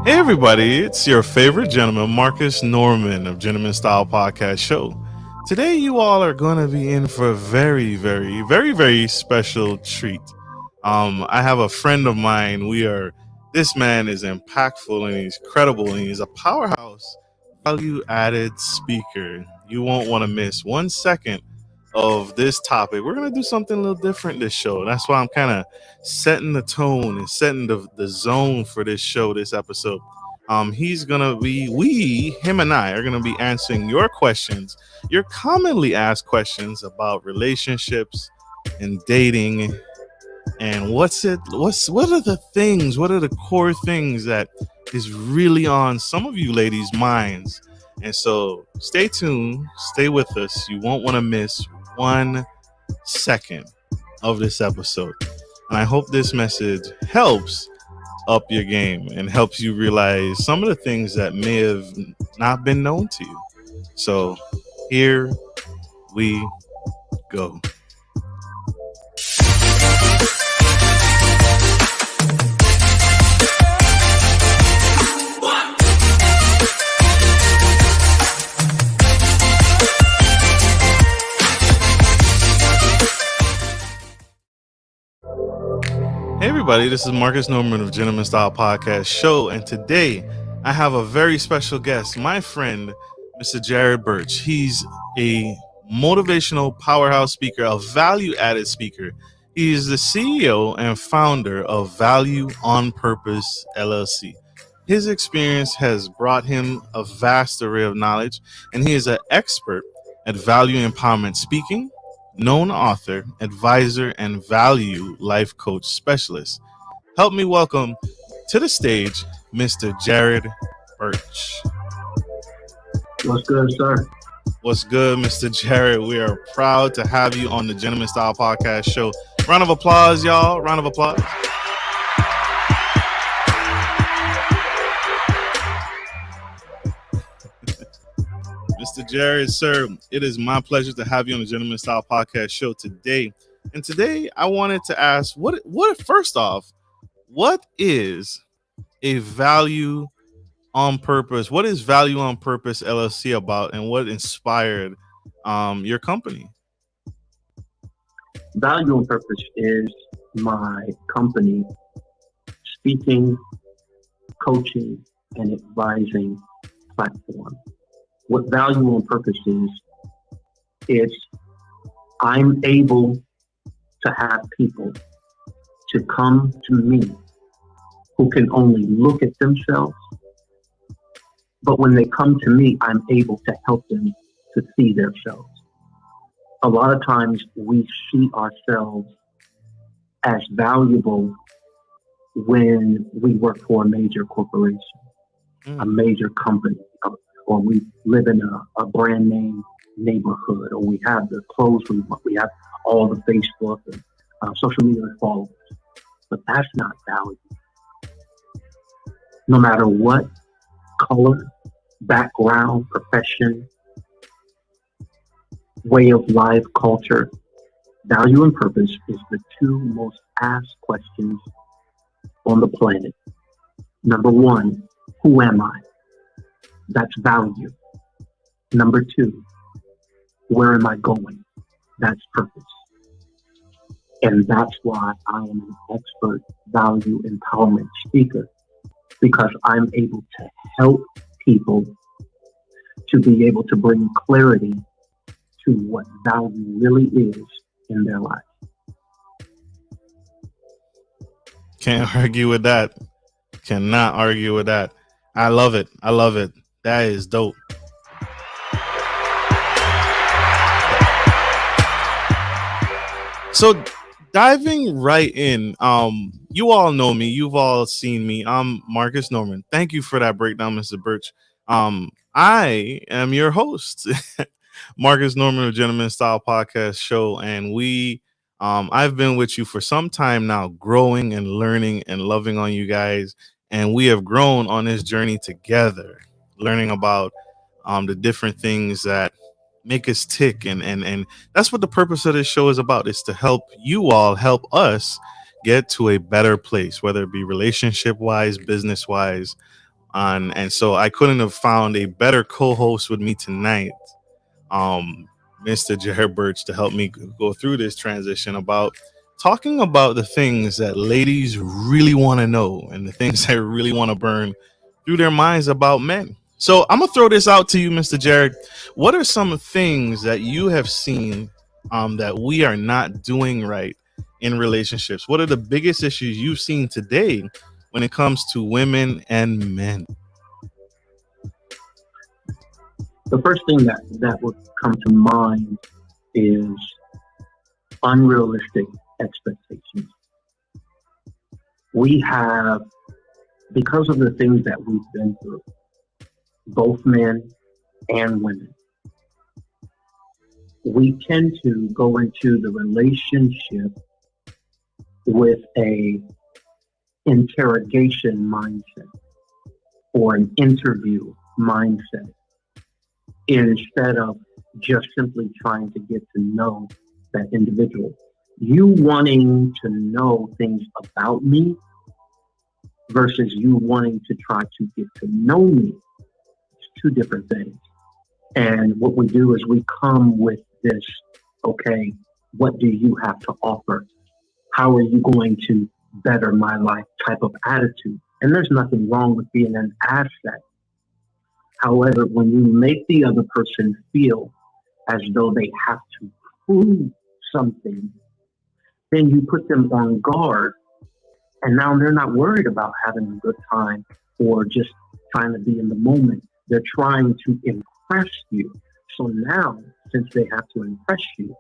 Hey everybody, it's your favorite gentleman, Marcus Norman of Gentleman Style Podcast Show. Today you all are going to be in for a very special treat. I have a friend of mine. This man is impactful and he's credible and he's a powerhouse value added speaker. You won't want to miss 1 second of this topic. We're going to do something a little different this show. That's why I'm kind of setting the tone and setting the zone for this show, this episode. He's gonna be him and I are gonna be answering your questions, your commonly asked questions about relationships and dating, and what are the core things that is really on some of you ladies' minds. And so stay tuned, stay with us. You won't want to miss 1 second of this episode. And I hope this message helps up your game and helps you realize some of the things that may have not been known to you. So here we go. Hey everybody, this is Marcus Norman of Gentleman Style Podcast Show, and today I have a very special guest, my friend, Mr. Jairrod Burch. He's a motivational powerhouse speaker, a value-added speaker. He is the CEO and founder of Value on Purpose, LLC. His experience has brought him a vast array of knowledge, and he is an expert at value empowerment speaking, known author, advisor, and value life coach specialist. Help me welcome to the stage Mr. Jairrod Burch. What's good, sir? What's good, Mr. Jairrod? We are proud to have you on the Gentleman Style Podcast Show. Round of applause, y'all. Round of applause. Mr. Jairrod, sir, it is my pleasure to have you on the Gentleman Style Podcast Show today. And today I wanted to ask, first off, what is a value on purpose? What is Value on Purpose LLC about, and what inspired your company? Value on Purpose is my company speaking, coaching, and advising platform. What Value on Purpose is I'm able to have people to come to me who can only look at themselves, but when they come to me, I'm able to help them to see themselves. A lot of times we see ourselves as valuable when we work for a major corporation, a major company, or we live in a brand name neighborhood, or we have the clothes we want, we have all the Facebook and social media followers. But that's not value. No matter what color, background, profession, way of life, culture, value and purpose is the two most asked questions on the planet. Number one, who am I? That's value. Number two, where am I going? That's purpose. And that's why I am an expert value empowerment speaker, because I'm able to help people to be able to bring clarity to what value really is in their life. Can't argue with that. Cannot argue with that. I love it. That is dope. So diving right in, you all know me. You've all seen me. I'm Marcus Norman. Thank you for that breakdown, Mr. Burch. I am your host, Marcus Norman of Gentleman Style Podcast Show, and I've been with you for some time now, growing and learning and loving on you guys, and we have grown on this journey together, learning about the different things that make us tick, and that's what the purpose of this show is about, is to help you all help us get to a better place, whether it be relationship wise, business wise, And so I couldn't have found a better co-host with me tonight, um, Mr. Jairrod Burch, to help me go through this transition about talking about the things that ladies really want to know and the things that really want to burn through their minds about men. So I'm gonna throw this out to you, Mr. Jairrod. What are some things that you have seen that we are not doing right in relationships? What are the biggest issues you've seen today when it comes to women and men? The first thing that would come to mind is unrealistic expectations. We have, because of the things that we've been through, both men and women, we tend to go into the relationship with a interrogation mindset or an interview mindset instead of just simply trying to get to know that individual. You wanting to know things about me versus you wanting to try to get to know me. It's two different things. And what we do is we come with this, okay, what do you have to offer? How are you going to better my life type of attitude? And there's nothing wrong with being an asset. However, when you make the other person feel as though they have to prove something, then you put them on guard. And now they're not worried about having a good time or just trying to be in the moment. They're trying to impress you. So now, since they have to impress you,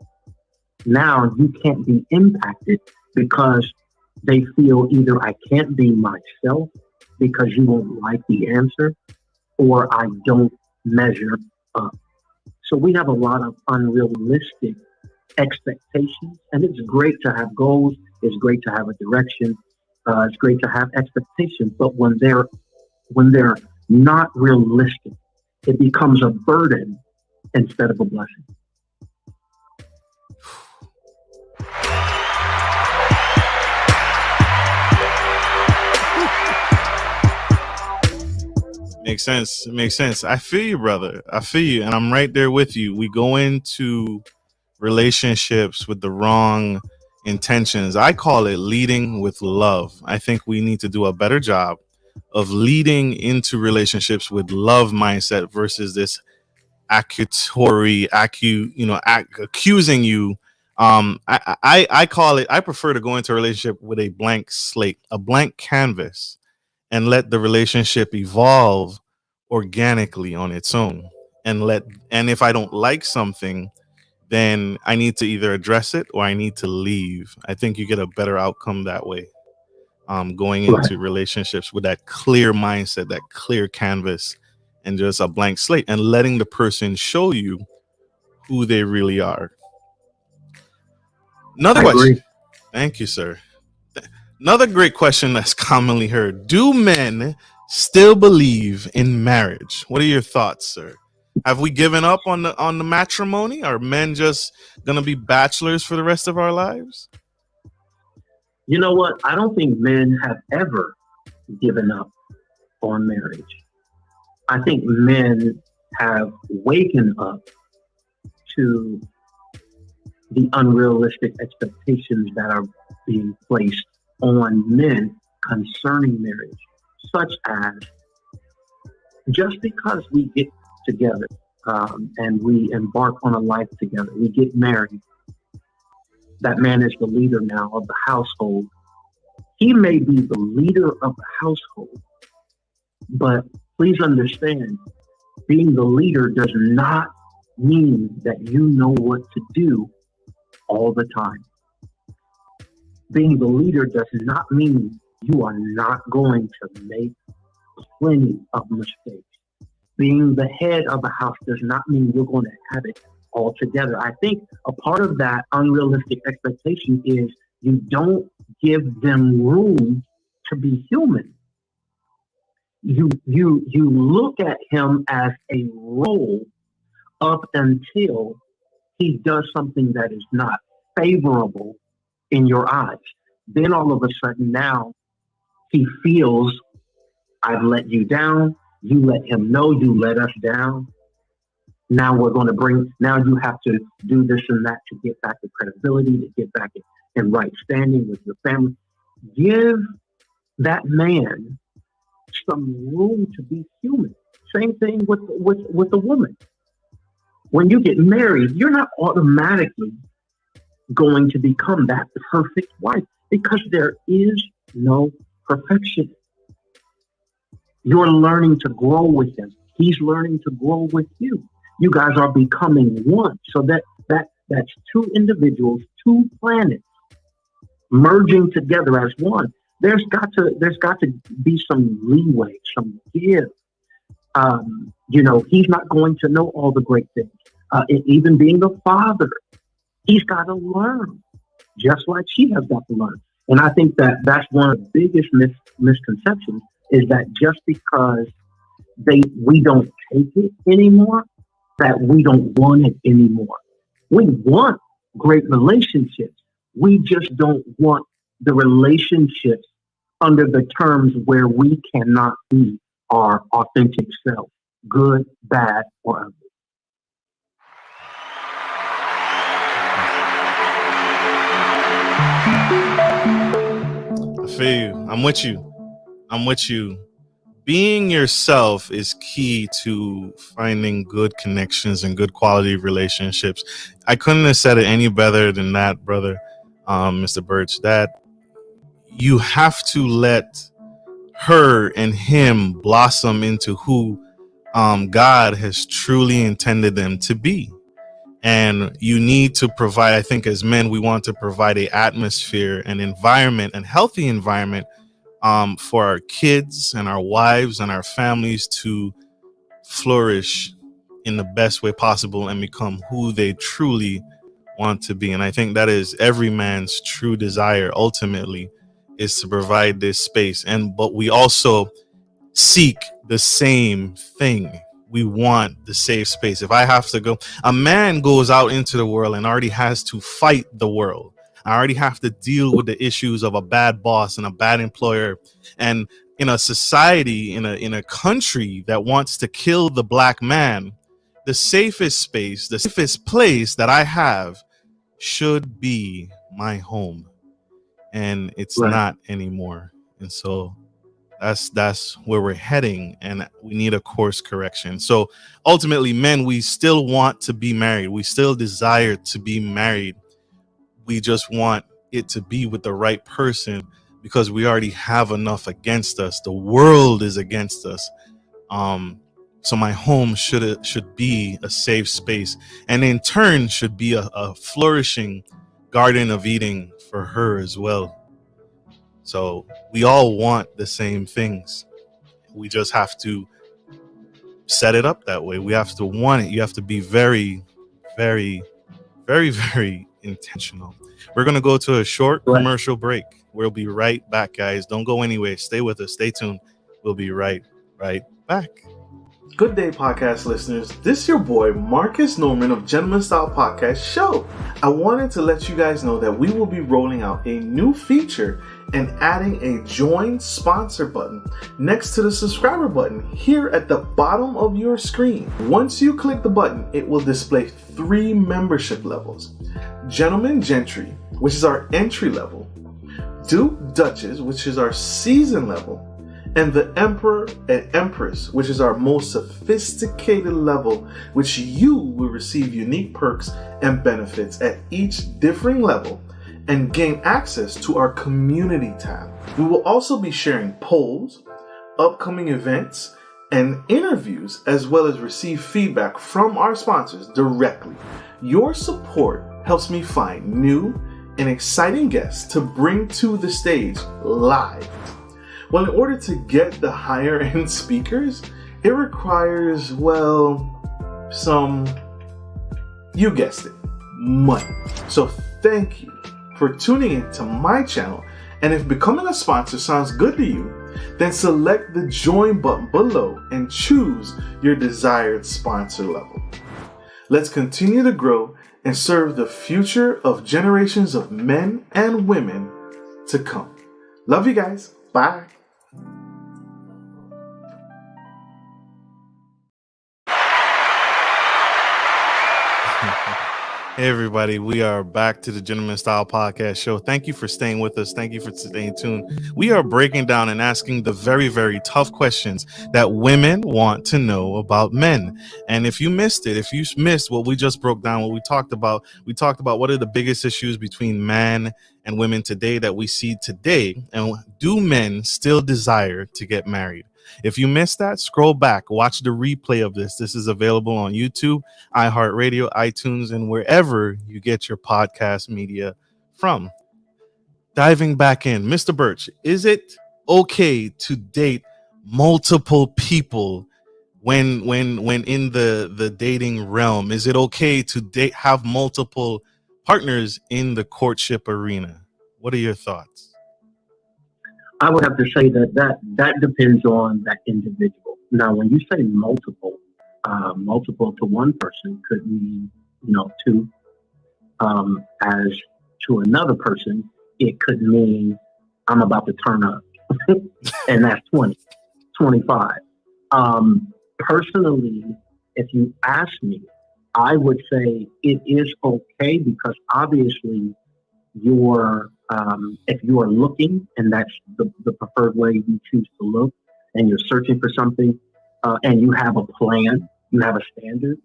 now you can't be impacted because they feel either I can't be myself because you won't like the answer, or I don't measure up. So we have a lot of unrealistic expectations, and it's great to have goals. It's great to have a direction. It's great to have expectations, but when they're not realistic, it becomes a burden instead of a blessing. Makes sense. It makes sense. I feel you, brother. I feel you, and I'm right there with you. We go into relationships with the wrong intentions. I call it leading with love. I think we need to do a better job of leading into relationships with love mindset versus this accusatory, accusing you. I call it. I prefer to go into a relationship with a blank slate, a blank canvas, and let the relationship evolve organically on its own. And if I don't like something, then I need to either address it or I need to leave. I think you get a better outcome that way. Going Right. into relationships with that clear mindset, that clear canvas, and just a blank slate, and letting the person show you who they really are. Another I question. agree. Thank you, sir. Another great question that's commonly heard: do men still believe in marriage? What are your thoughts, sir? Have we given up on the matrimony? Are men just gonna be bachelors for the rest of our lives? You know what? I don't think men have ever given up on marriage. I think men have waken up to the unrealistic expectations that are being placed on men concerning marriage, such as just because we get together and we embark on a life together, we get married, that man is the leader now of the household. He may be the leader of the household, but please understand, being the leader does not mean that you know what to do all the time. Being the leader does not mean you are not going to make plenty of mistakes. Being the head of the house does not mean you're going to have it all together. I think a part of that unrealistic expectation is you don't give them room to be human. You look at him as a role up until he does something that is not favorable in your eyes. Then all of a sudden now he feels I've let you down. You let him know you let us down. Now now you have to do this and that to get back the credibility, to get back in right standing with your family. Give that man some room to be human. Same thing with the woman. When you get married, you're not automatically going to become that perfect wife because there is no perfection. You're learning to grow with him. He's learning to grow with you. You guys are becoming one. So that's two individuals, two planets merging together as one. There's got to be some leeway, some give. He's not going to know all the great things. Even being a father, he's got to learn, just like she has got to learn. And I think that's one of the biggest misconceptions is that just because we don't take it anymore, that we don't want it anymore. We want great relationships. We just don't want the relationships under the terms where we cannot be our authentic self, good, bad, or ugly. I feel you. I'm with you. Being yourself is key to finding good connections and good quality relationships. I couldn't have said it any better than that, brother, Mr. Burch, that you have to let her and him blossom into who God has truly intended them to be. And you need to provide, I think as men, we want to provide an atmosphere, an environment, a healthy environment for our kids and our wives and our families to flourish in the best way possible and become who they truly want to be. And I think that is every man's true desire ultimately, is to provide this space. But we also seek the same thing. We want the safe space. If I have to go, a man goes out into the world and already has to fight the world. I already have to deal with the issues of a bad boss and a bad employer. And in a society, in a country that wants to kill the black man, the safest space, the safest place that I have should be my home. And it's Right. not anymore. And so that's where we're heading, and we need a course correction. So ultimately, men, we still want to be married. We still desire to be married. We just want it to be with the right person because we already have enough against us. The world is against us. So my home should be a safe space, and in turn should be a flourishing Garden of Eden for her as well. So we all want the same things. We just have to set it up that way. We have to want it. You have to be very, very, very, very intentional. We're going to go to a short commercial break. We'll be right back, guys. Don't go anywhere. Stay with us. Stay tuned. We'll be right back. Good day, podcast listeners. This is your boy, Marcus Norman of Gentleman Style Podcast Show. I wanted to let you guys know that we will be rolling out a new feature and adding a join sponsor button next to the subscriber button here at the bottom of your screen. Once you click the button, it will display 3 membership levels. Gentleman Gentry, which is our entry level, Duke Duchess, which is our season level, and the Emperor and Empress, which is our most sophisticated level, which you will receive unique perks and benefits at each differing level and gain access to our community tab. We will also be sharing polls, upcoming events, and interviews, as well as receive feedback from our sponsors directly. Your support helps me find new and exciting guests to bring to the stage live. Well, in order to get the higher end speakers, it requires, you guessed it, money. So thank you for tuning in to my channel. And if becoming a sponsor sounds good to you, then select the join button below and choose your desired sponsor level. Let's continue to grow and serve the future of generations of men and women to come. Love you guys. Bye. Hey everybody, we are back to the Gentleman Style Podcast Show. Thank you for staying with us. Thank you for staying tuned. We are breaking down and asking the very, very tough questions that women want to know about men. And if you missed it, if you missed what we just broke down, what we talked about what are the biggest issues between man and women today that we see today, and do men still desire to get married? If you missed that, scroll back, watch the replay of this. This is available on YouTube, iHeartRadio, iTunes, and wherever you get your podcast media from. Diving back in, Mr. Burch, is it okay to date multiple people when in the dating realm? Is it okay to have multiple partners in the courtship arena? What are your thoughts? I would have to say that depends on that individual. Now, when you say multiple, multiple to one person could mean, two. As to another person, it could mean I'm about to turn up, and that's 20, 25. Personally, if you ask me, I would say it is okay because obviously if you are looking and that's the preferred way you choose to look and you're searching for something and you have a plan, you have a standard,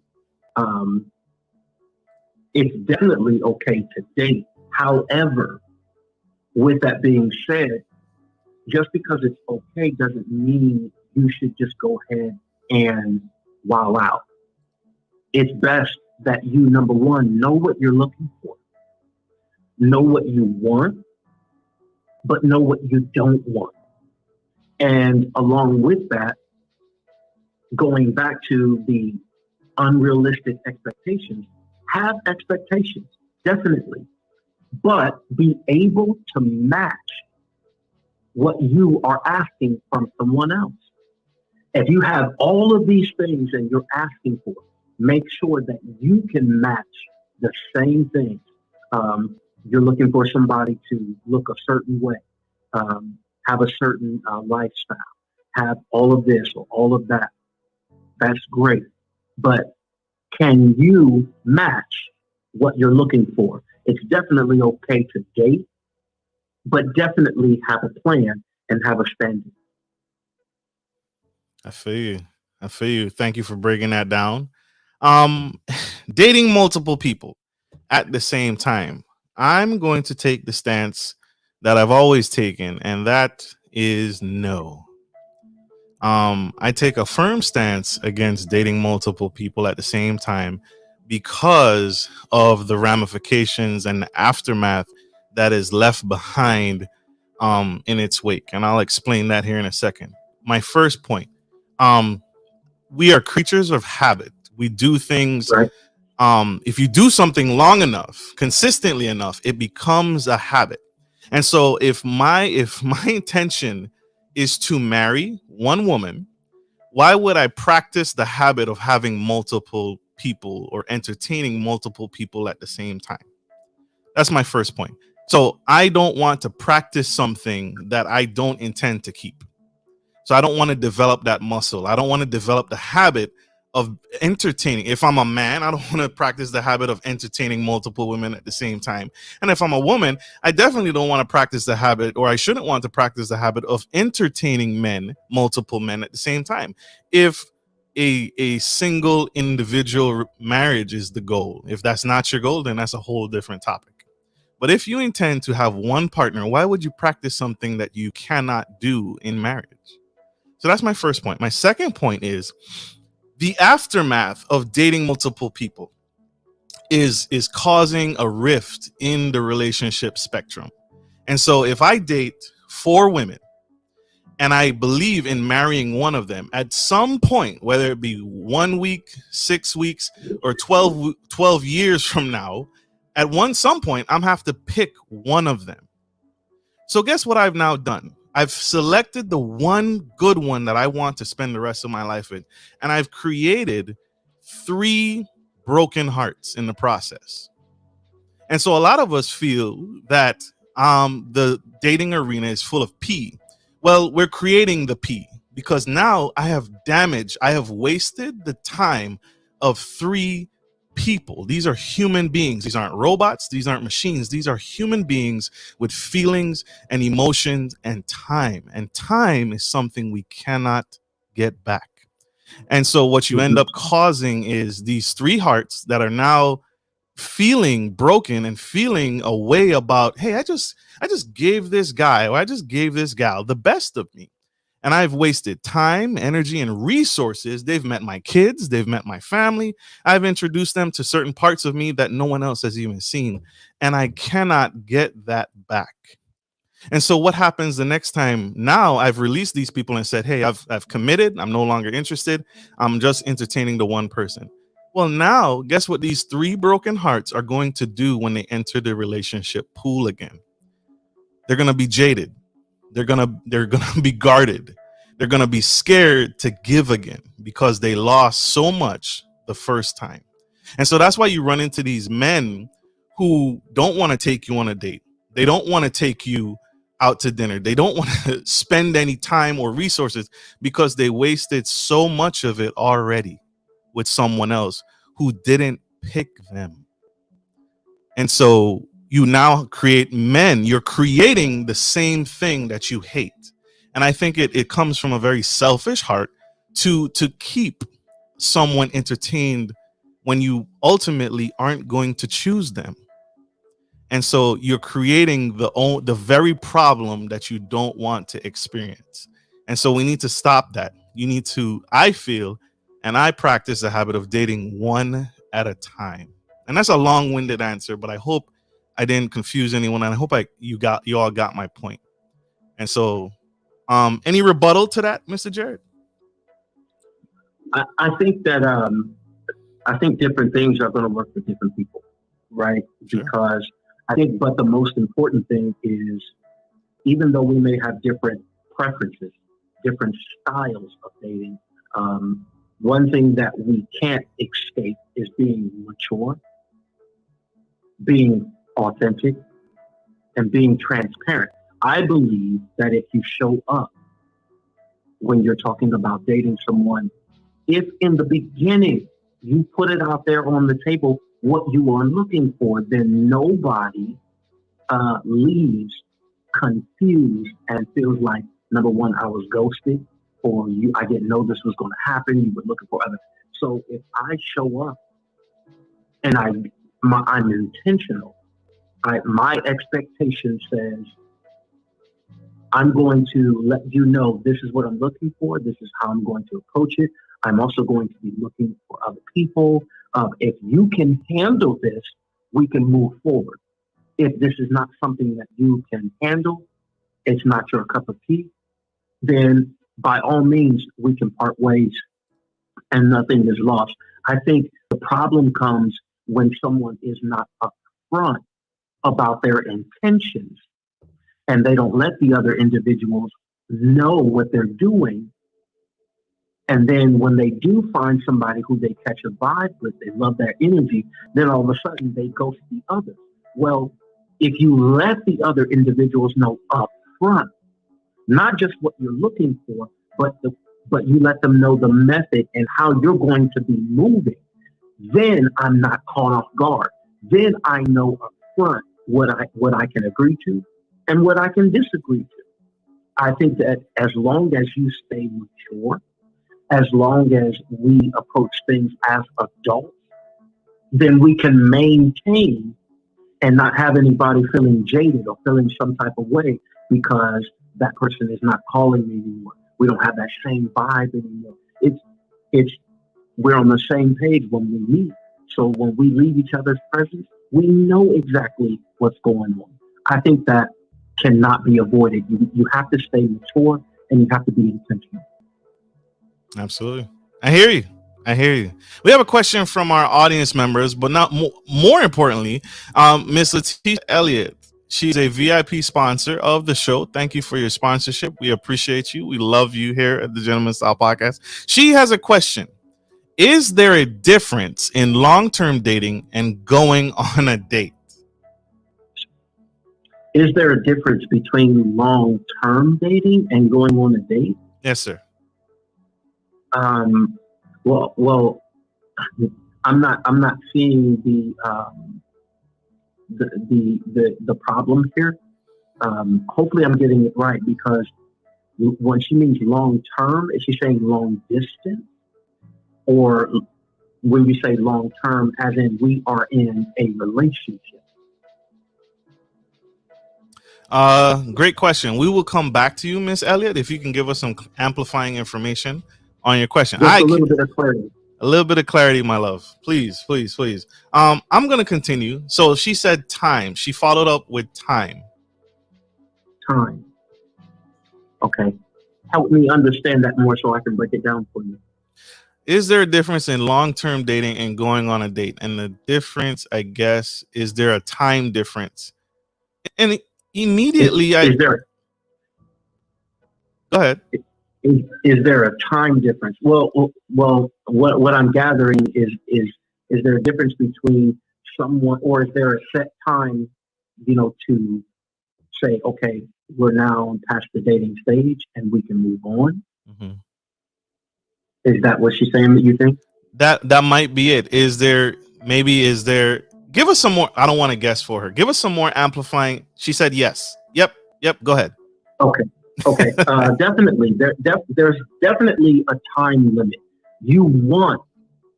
it's definitely okay to date. However, with that being said, just because it's okay doesn't mean you should just go ahead and wow out. It's best that you, number one, know what you're looking for, know what you want, but know what you don't want. And along with that, going back to the unrealistic expectations, have expectations, definitely, but be able to match what you are asking from someone else. If you have all of these things and you're asking for, make sure that you can match the same things. You're looking for somebody to look a certain way, have a certain lifestyle, have all of this or all of that. That's great. But can you match what you're looking for? It's definitely okay to date, but definitely have a plan and have a standard. I feel you. I feel you. Thank you for breaking that down. Um, Dating multiple people at the same time. I'm going to take the stance that I've always taken, and that is no. I take a firm stance against dating multiple people at the same time because of the ramifications and the aftermath that is left behind in its wake. And I'll explain that here in a second. My first point, um, we are creatures of habit. We do things. Right. If you do something long enough, consistently enough, it becomes a habit. And so if my intention is to marry one woman, why would I practice the habit of having multiple people or entertaining multiple people at the same time? That's my first point. So I don't want to practice something that I don't intend to keep. So I don't want to develop that muscle. I don't want to develop the habit of entertaining. If I'm a man, I don't want to practice the habit of entertaining multiple women at the same time. And if I'm a woman, I definitely don't want to practice the habit, or I shouldn't want to practice the habit of entertaining multiple men at the same time. If a single individual marriage is the goal, if that's not your goal, then that's a whole different topic. But if you intend to have one partner, why would you practice something that you cannot do in marriage? So that's my first point. My second point is the aftermath of dating multiple people is causing a rift in the relationship spectrum. And so if I date 4 women and I believe in marrying one of them at some point, whether it be 1 week, 6 weeks, or 12 years from now, some point I'm have to pick one of them. So guess what I've now done? I've selected the one good one that I want to spend the rest of my life with, and I've created 3 broken hearts in the process. And so a lot of us feel that the dating arena is full of pee. Well, we're creating the pee because now I have wasted the time of 3 people. These are human beings. These aren't robots. These aren't machines. These are human beings with feelings and emotions and time. And time is something we cannot get back. And so what you end Mhm. up causing is these three hearts that are now feeling broken and feeling a way about, hey, I just gave this guy or I just gave this gal the best of me, and I've wasted time, energy, and resources. They've met my kids, they've met my family, I've introduced them to certain parts of me that no one else has even seen, and I cannot get that back. And so what happens the next time? Now I've released these people and said, hey, I've committed, I'm no longer interested, I'm just entertaining the one person. Well, now guess what these three broken hearts are going to do when they enter the relationship pool again? They're going to be jaded. They're gonna be guarded. They're gonna be scared to give again because they lost so much the first time. And so that's why you run into these men who don't want to take you on a date. They don't want to take you out to dinner. They don't want to spend any time or resources because they wasted so much of it already with someone else who didn't pick them. And so you now create men, you're creating the same thing that you hate. And I think it comes from a very selfish heart to keep someone entertained when you ultimately aren't going to choose them. And so you're creating the very problem that you don't want to experience. And so we need to stop that. You need to, I feel, and I practice the habit of dating one at a time. And that's a long-winded answer, but I hope I didn't confuse anyone, and I hope you all got my point. And so, any rebuttal to that, Mr. Jairrod? I think that I think different things are going to work for different people, right? Sure. Because I think, but the most important thing is, even though we may have different preferences, different styles of dating, one thing that we can't escape is being mature, being authentic, and being transparent. I believe that if you show up when you're talking about dating someone, if in the beginning you put it out there on the table what you are looking for, then nobody leaves confused and feels like, number one, I was ghosted, or I didn't know this was going to happen. You were looking for other. So if I show up and I'm intentional, my expectation says I'm going to let you know this is what I'm looking for. This is how I'm going to approach it. I'm also going to be looking for other people. If you can handle this, we can move forward. If this is not something that you can handle, it's not your cup of tea, then by all means, we can part ways and nothing is lost. I think the problem comes when someone is not upfront about their intentions and they don't let the other individuals know what they're doing. And then when they do find somebody who they catch a vibe with, they love their energy, then all of a sudden they ghost the others. Well, if you let the other individuals know up front, not just what you're looking for, but you let them know the method and how you're going to be moving, then I'm not caught off guard. Then I know up front what I can agree to and what I can disagree to. I think that as long as you stay mature, as long as we approach things as adults, then we can maintain and not have anybody feeling jaded or feeling some type of way because that person is not calling me anymore. We don't have that same vibe anymore. It's we're on the same page when we meet. So when we leave each other's presence, we know exactly what's going on. I think that cannot be avoided. You have to stay mature and you have to be intentional. Absolutely. I hear you. I hear you. We have a question from our audience members, but not more importantly, Miss Letitia Elliott. She's a VIP sponsor of the show. Thank you for your sponsorship. We appreciate you. We love you here at the Gentleman Style Podcast. She has a question. Is there a difference in long-term dating and going on a date? Is there a difference between long-term dating and going on a date? Yes, sir. Well, I'm not seeing the problem here. Hopefully, I'm getting it right because when she means long term, is she saying long distance, or when you say long term, as in we are in a relationship? Great question. We will come back to you, Miss Elliott, if you can give us some amplifying information on your question. Just a little bit of clarity. A little bit of clarity, my love. Please, please, please. I'm gonna continue. So she said time. She followed up with time. Time. Okay. Help me understand that more so I can break it down for you. Is there a difference in long-term dating and going on a date? And the difference, I guess, is there a time difference? And immediately, Is there go ahead. is there a time difference? What I'm gathering is there a difference between someone, or is there a set time, to say, okay, we're now past the dating stage and we can move on? Mm-hmm. Is that what she's saying that you think? That might be it. Is there give us some more? I don't want to guess for her. Give us some more amplifying. She said yes. Yep. Go ahead. Okay. Definitely. There's definitely a time limit. You want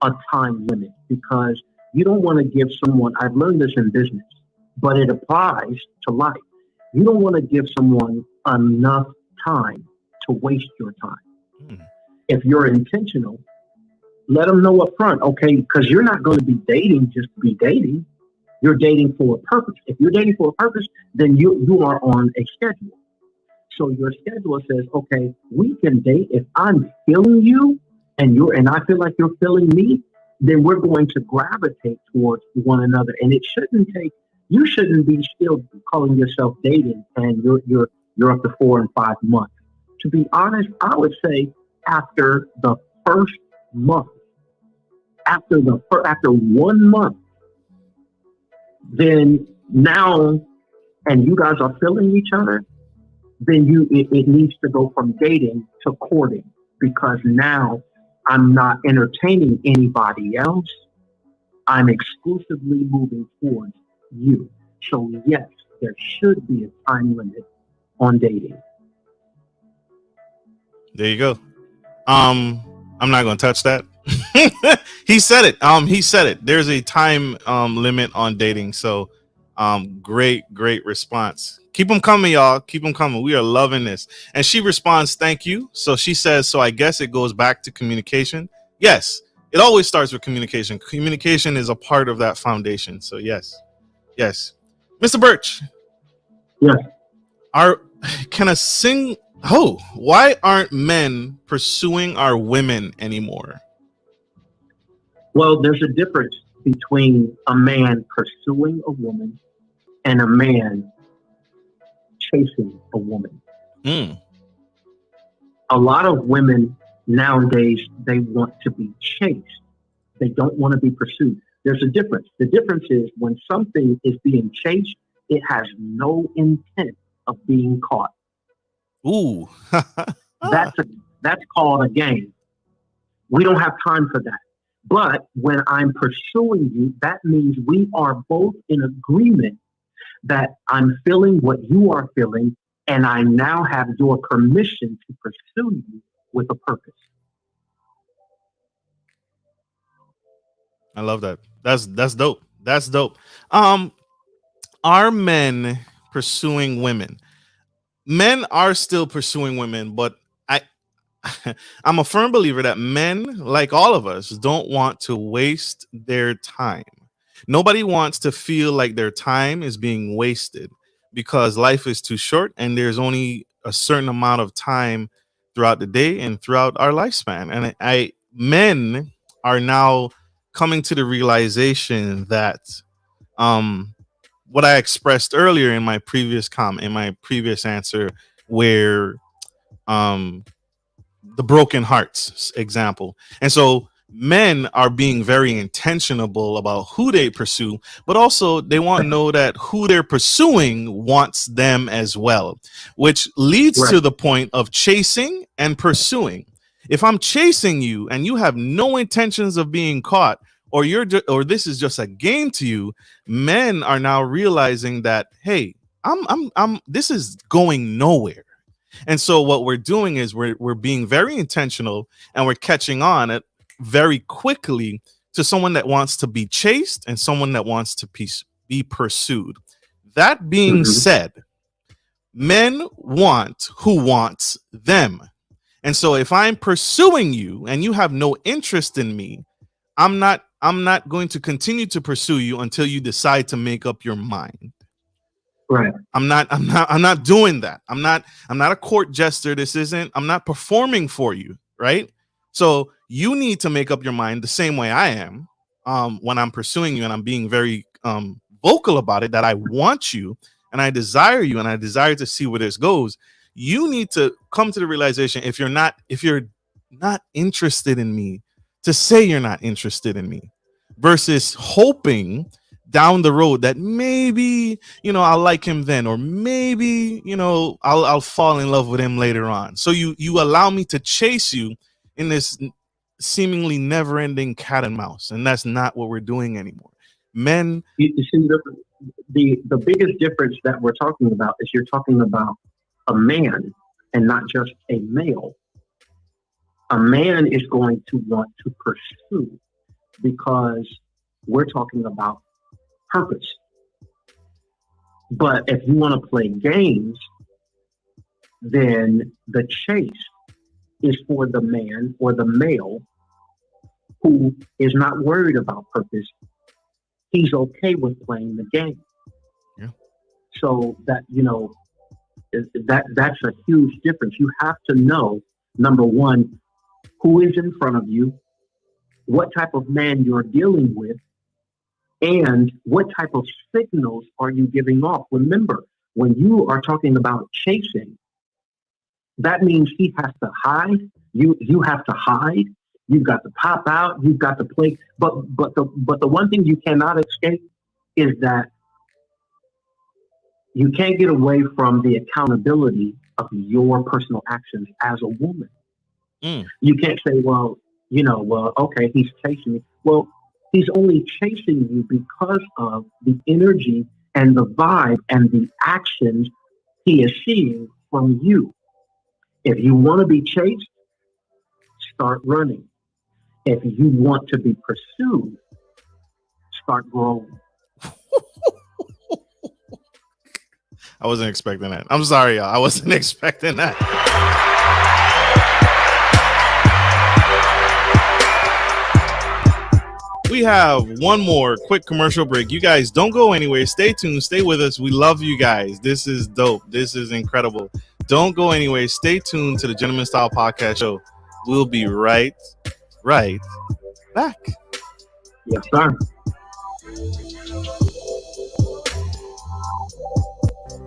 a time limit because you don't want to give someone, I've learned this in business, but it applies to life. You don't want to give someone enough time to waste your time. Mm. If you're intentional, let them know up front, okay, because you're not going to be dating just to be dating. You're dating for a purpose. If you're dating for a purpose, then you are on a schedule. So your schedule says, okay, we can date if I'm feeling you and I feel like you're feeling me, then we're going to gravitate towards one another. And you shouldn't be still calling yourself dating and you're up to 4 and 5 months. To be honest, I would say after the first month, after 1 month, then now, and you guys are feeling each other, then it needs to go from dating to courting, because now I'm not entertaining anybody else. I'm exclusively moving towards you. So yes, there should be a time limit on dating. There you go. I'm not going to touch that. He said it. There's a time limit on dating. So great response. Keep them coming, y'all. Keep them coming. We are loving this. And she responds, thank you. So she says, so I guess it goes back to communication. Yes, it always starts with communication. Communication is a part of that foundation. So yes. Mr. Burch. Yes. Why aren't men pursuing our women anymore? Well, there's a difference between a man pursuing a woman and a man chasing a woman. Mm. A lot of women nowadays, they want to be chased. They don't want to be pursued. There's a difference. The difference is when something is being chased, it has no intent of being caught. Ooh. That's called a game. We don't have time for that. But when I'm pursuing you, that means we are both in agreement that I'm feeling what you are feeling, and I now have your permission to pursue you with a purpose. I love that. That's dope. That's dope. Are men pursuing women? Men are still pursuing women, but I'm a firm believer that men, like all of us, don't want to waste their time. Nobody wants to feel like their time is being wasted because life is too short and there's only a certain amount of time throughout the day and throughout our lifespan. And men are now coming to the realization that what I expressed earlier in my previous comment, in my previous answer, where the broken hearts example. And so men are being very intentional about who they pursue, but also they want to know that who they're pursuing wants them as well, which leads to the point of chasing and pursuing. If I'm chasing you and you have no intentions of being caught, or or this is just a game to you, men are now realizing that, hey, I'm this is going nowhere. And so what we're doing is we're being very intentional, and we're catching on it very quickly to someone that wants to be chased and someone that wants to be pursued. That being Mm-hmm. said, men want who wants them. And so if I'm pursuing you and you have no interest in me, I'm not going to continue to pursue you until you decide to make up your mind. Right. I'm not doing that. I'm not a court jester. I'm not performing for you, right? So you need to make up your mind the same way I am when I'm pursuing you, and I'm being very vocal about it, that I want you and I desire you and I desire to see where this goes. You need to come to the realization, if you're not interested in me, to say you're not interested in me, versus hoping down the road that maybe, I'll like him then, or maybe, I'll fall in love with him later on. So you allow me to chase you in this seemingly never-ending cat and mouse, and that's not what we're doing anymore. Men, you see, the biggest difference that we're talking about is you're talking about a man and not just a male. A man is going to want to pursue, because we're talking about purpose. But if you want to play games, then the chase is for the man or the male who is not worried about purpose. He's okay with playing the game. Yeah. So that's a huge difference. You have to know, number one, who is in front of you, what type of man you're dealing with, and what type of signals are you giving off. Remember, when you are talking about chasing, that means he has to hide. You have to hide. You've got to pop out. You've got to play. But the one thing you cannot escape is that you can't get away from the accountability of your personal actions as a woman. You can't say, okay, he's chasing me. Well, he's only chasing you because of the energy and the vibe and the actions he is seeing from you. If you want to be chased, start running. If you want to be pursued, start growing. I wasn't expecting that. I'm sorry, y'all. I wasn't expecting that. We have one more quick commercial break. You guys don't go anywhere. Stay tuned. Stay with us. We love you guys. This is dope. This is incredible. Don't go anywhere. Stay tuned to the Gentleman Style Podcast Show. We'll be right back. Yes, sir.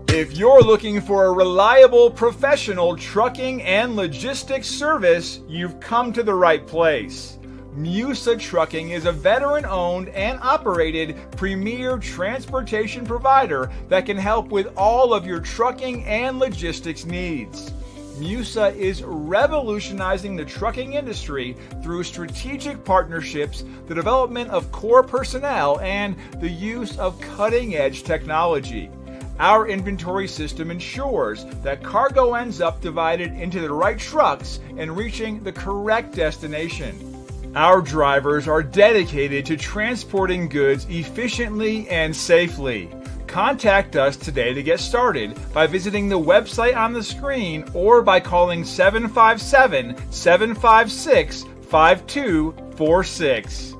If you're looking for a reliable professional trucking and logistics service, you've come to the right place. Musa Trucking is a veteran-owned and operated premier transportation provider that can help with all of your trucking and logistics needs. Musa is revolutionizing the trucking industry through strategic partnerships, the development of core personnel, and the use of cutting-edge technology. Our inventory system ensures that cargo ends up divided into the right trucks and reaching the correct destination. Our drivers are dedicated to transporting goods efficiently and safely. Contact us today to get started by visiting the website on the screen or by calling 757-756-5246.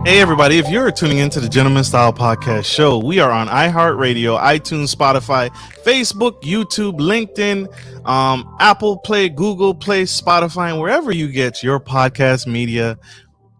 Hey everybody, if you're tuning into the Gentleman Style Podcast Show, we are on iHeartRadio, iTunes, Spotify, Facebook, YouTube, LinkedIn, Apple Play, Google Play, Spotify, and wherever you get your podcast media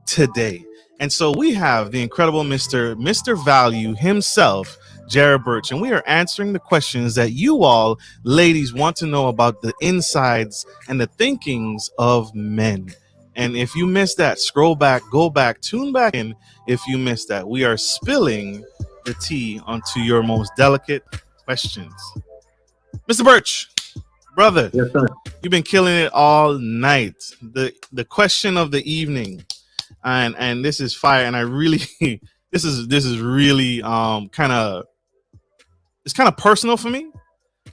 today. And so we have the incredible Mr. Value himself, Jairrod Burch, and we are answering the questions that you all ladies want to know about the insides and the thinkings of men. And if you missed that, scroll back, go back, tune back in. If you missed that, we are spilling the tea onto your most delicate questions. Mr. Burch, Brother, Yes, sir. you've been killing it all night. The question of the evening, and this is fire. And I really, this is really it's kind of personal for me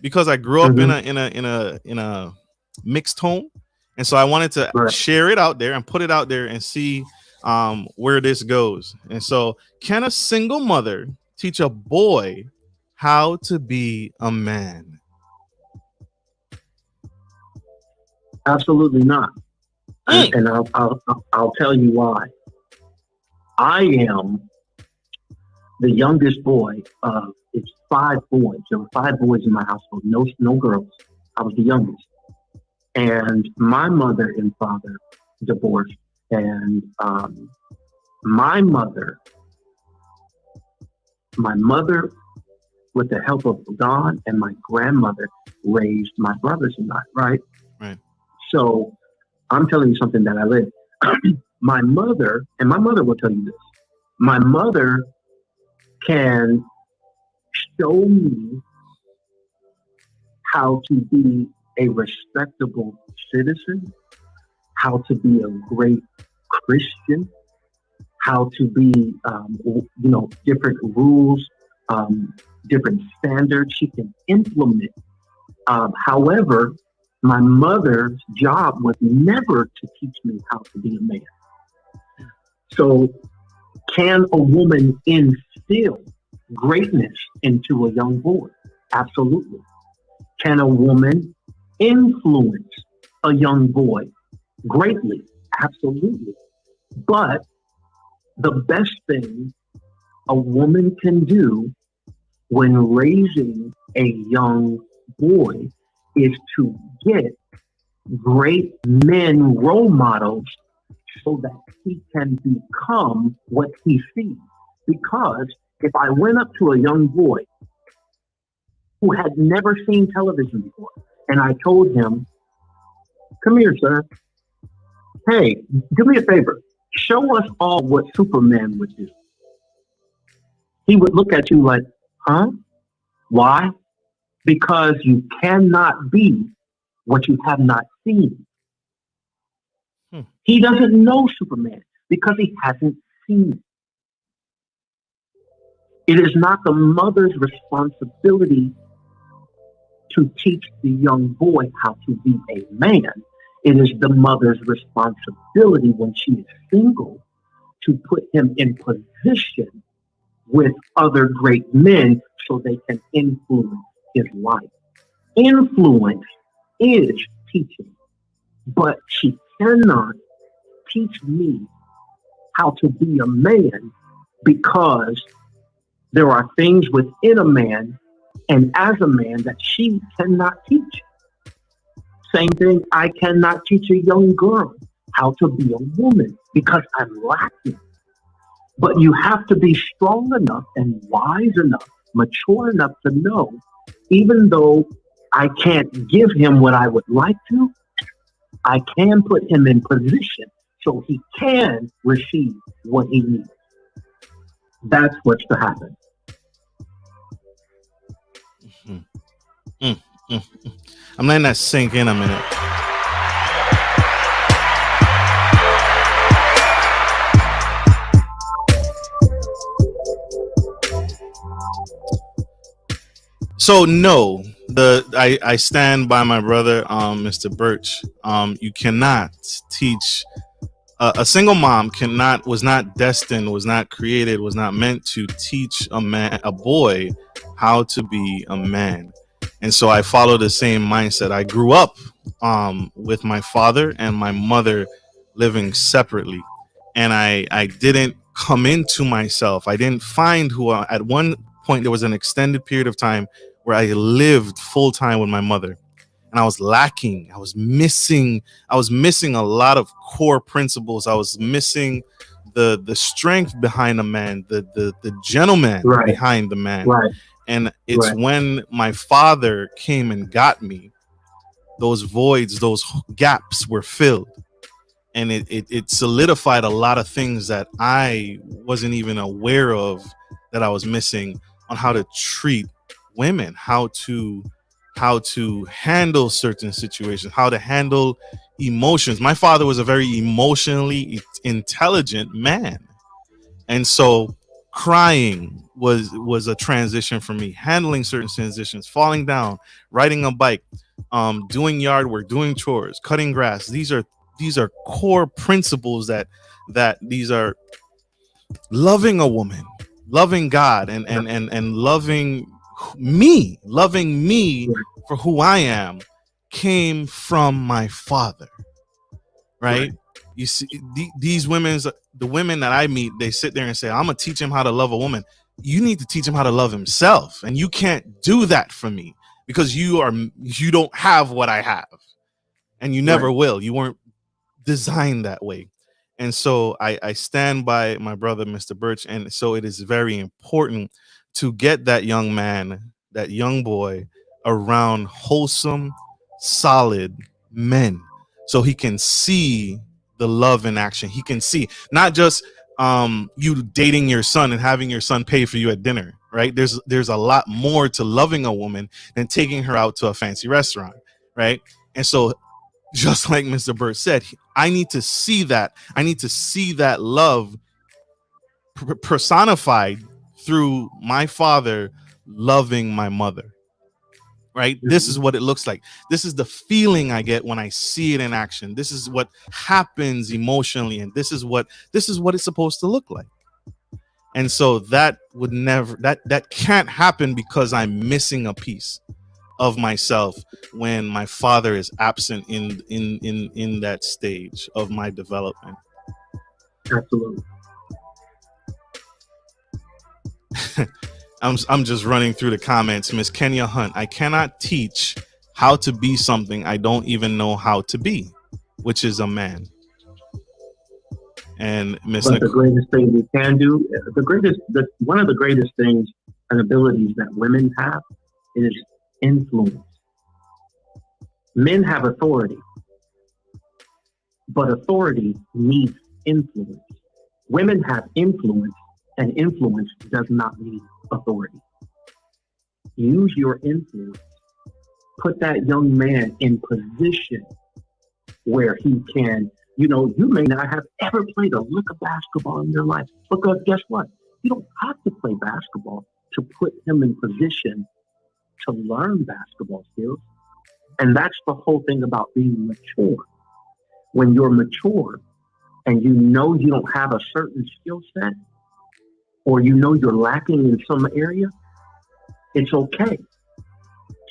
because I grew up Mm-hmm. in a mixed home, and so I wanted to Right. share it out there and put it out there and see where this goes. And so, can a single mother teach a boy how to be a man? Absolutely not. And I'll tell you why. I am the youngest boy of it's 5 boys. There were 5 boys in my household, no girls. I was the youngest. And my mother and father divorced. And my mother, with the help of God and my grandmother, raised my brothers and I, right? Right. So I'm telling you something that I lived. My mother will tell you this. My mother can show me how to be a respectable citizen, how to be a great Christian, how to be, different rules, different standards she can implement. However, my mother's job was never to teach me how to be a man. So, can a woman instill greatness into a young boy? Absolutely. Can a woman influence a young boy greatly? Absolutely. But the best thing a woman can do when raising a young boy is to get great men role models so that he can become what he sees. Because if I went up to a young boy who had never seen television before and I told him, "Come here, sir. Hey, do me a favor. Show us all what Superman would do." He would look at you like, "Huh? Why?" Because you cannot be what you have not seen. He doesn't know Superman because he hasn't seen it. It is not the mother's responsibility to teach the young boy how to be a man. It is the mother's responsibility when she is single to put him in position with other great men so they can influence his life. Influence is teaching, but she cannot teach me how to be a man because there are things within a man and as a man that she cannot teach. Same thing, I cannot teach a young girl how to be a woman because I'm lacking. But you have to be strong enough and wise enough, mature enough to know, even though I can't give him what I would like to, I can put him in position so he can receive what he needs. That's what's to happen. I'm letting that sink in a minute. So no, I stand by my brother, Mr. Burch. You cannot teach a single mom was not destined, was not created, was not meant to teach a boy how to be a man. And so I follow the same mindset. I grew up with my father and my mother living separately, and I didn't come into myself. I didn't find at one point there was an extended period of time where I lived full time with my mother, and I was lacking. I was missing a lot of core principles. I was missing the strength behind a man, the gentleman Right. behind the man. Right. And it's when my father came and got me, those voids, those gaps were filled. And it solidified a lot of things that I wasn't even aware of that I was missing on how to treat women, how to how to handle certain situations, how to handle emotions. My father was a very emotionally intelligent man. And so crying was a transition for me, handling certain transitions, falling down, riding a bike, doing yard work, doing chores, cutting grass. These are core principles that these are loving a woman, loving God, and loving me for who I am came from my father, right? You see, the women that I meet, they sit there and say, I'm gonna teach him how to love a woman. You need to teach him how to love himself, and you can't do that for me because you don't have what I have, and you never will. You weren't designed that way. And so I stand by my brother, Mr. Burch. And so it is very important to get that young man, that young boy, around wholesome, solid men so he can see the love in action. He can see not just you dating your son and having your son pay for you at dinner, right? There's a lot more to loving a woman than taking her out to a fancy restaurant, right? And so just like Mr. Burch said, I need to see that. I need to see that love personified through my father loving my mother, right? Mm-hmm. This is what it looks like. This is the feeling I get when I see it in action. This is what happens emotionally, and this is what it's supposed to look like. And so that would never, that can't happen because I'm missing a piece of myself when my father is absent in that stage of my development. Absolutely. I'm just running through the comments. Miss Kenya Hunt, I cannot teach how to be something I don't even know how to be, which is a man. And Miss the greatest thing we can do, one of the greatest things and abilities that women have is influence. Men have authority, but authority needs influence. Women have influence, and influence does not need authority. Use your influence. Put that young man in position where he can, you may not have ever played a lick of basketball in your life, because guess what? You don't have to play basketball to put him in position to learn basketball skills. And that's the whole thing about being mature. When you're mature and you know you don't have a certain skill set, or you're lacking in some area, it's okay.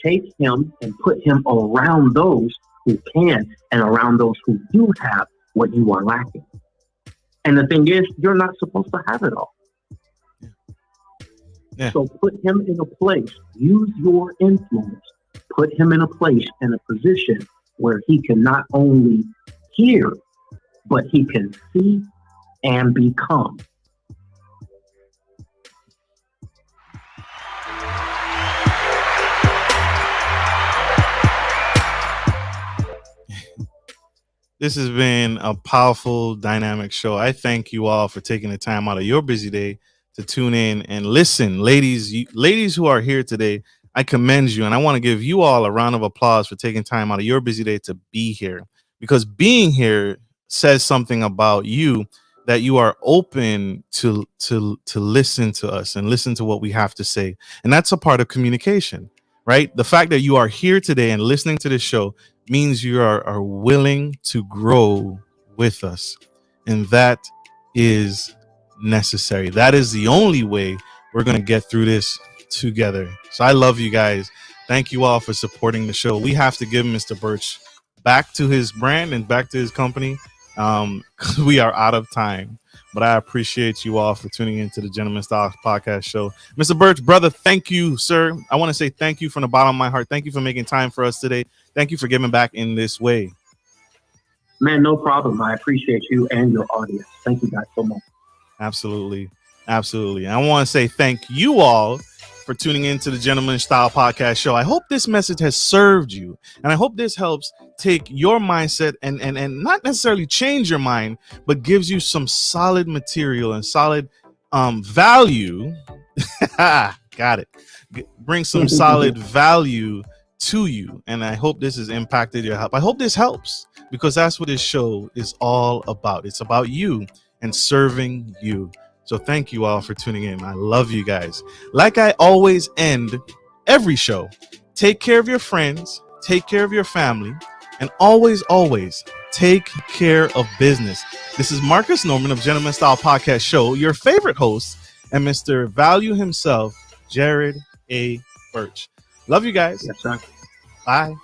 Take him and put him around those who can and around those who do have what you are lacking. And the thing is, you're not supposed to have it all. Yeah. So put him in a place, use your influence, put him in a place and a position where he can not only hear, but he can see and become. This has been a powerful, dynamic show. I thank you all for taking the time out of your busy day to tune in and listen. Ladies who are here today, I commend you, and I want to give you all a round of applause for taking time out of your busy day to be here, because being here says something about you, that you are open to listen to us and listen to what we have to say. And that's a part of communication, right? The fact that you are here today and listening to this show means you are willing to grow with us. And that is necessary. That is the only way we're going to get through this together. So I love you guys. Thank you all for supporting the show. We have to give Mr. Burch back to his brand and back to his company. We are out of time, but I appreciate you all for tuning into the Gentleman Style Podcast show. Mr. Burch, brother, thank you, sir. I want to say thank you from the bottom of my heart. Thank you for making time for us today. Thank you for giving back in this way. Man, no problem. I appreciate you and your audience. Thank you guys so much. Absolutely. Absolutely. I want to say thank you all for tuning into the Gentleman Style Podcast show. I hope this message has served you, and I hope this helps take your mindset and not necessarily change your mind, but gives you some solid material and solid value. Got it. Bring some solid value to you. And I hope this has impacted your help. I hope this helps, because that's what this show is all about. It's about you and serving you. So thank you all for tuning in. I love you guys. Like I always end every show, take care of your friends, take care of your family, and always, always take care of business. This is Marcus Norman of Gentleman Style Podcast Show, your favorite host, and Mr. Value himself, Jairrod A. Burch. Love you guys. Yes, sir. Bye.